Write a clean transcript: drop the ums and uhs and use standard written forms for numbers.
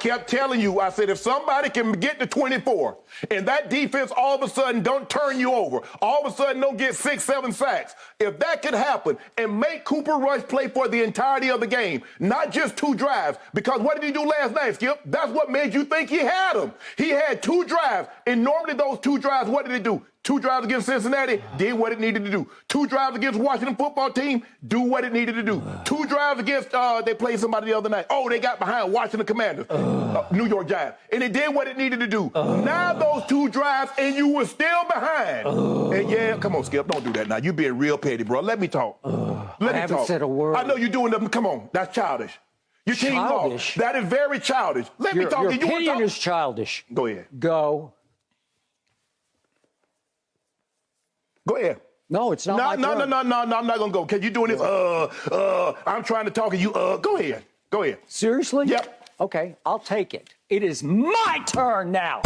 Kept telling you, I said, if somebody can get to 24 and that defense all of a sudden don't turn you over, all of a sudden don't get 6, 7 sacks, if that could happen and make Cooper Rush play for the entirety of the game, not just 2 drives, because what did he do last night, Skip? That's what made you think he had him. He had 2 drives, and normally those 2 drives, what did he do? 2 drives against Cincinnati, did what it needed to do. 2 drives against Washington football team, do what it needed to do. 2 drives against, they played somebody the other night. Oh, they got behind Washington Commanders, New York Giants, and it did what it needed to do. Now those 2 drives, and you were still behind. And yeah, come on, Skip, don't do that now. You being real petty, bro. Let me talk. Let me haven't talk. said a word. I know you're doing them. Come on, that's childish. Your team Childish? lost. That is very childish. Let me talk. Your You wanna opinion talk? is childish. Go ahead. Go. Go ahead. No, it's not my turn. No, I'm not going to go. Because you're doing this, I'm trying to talk and you, go ahead. Go ahead. Seriously? Yep. Okay, I'll take it. It is my turn now.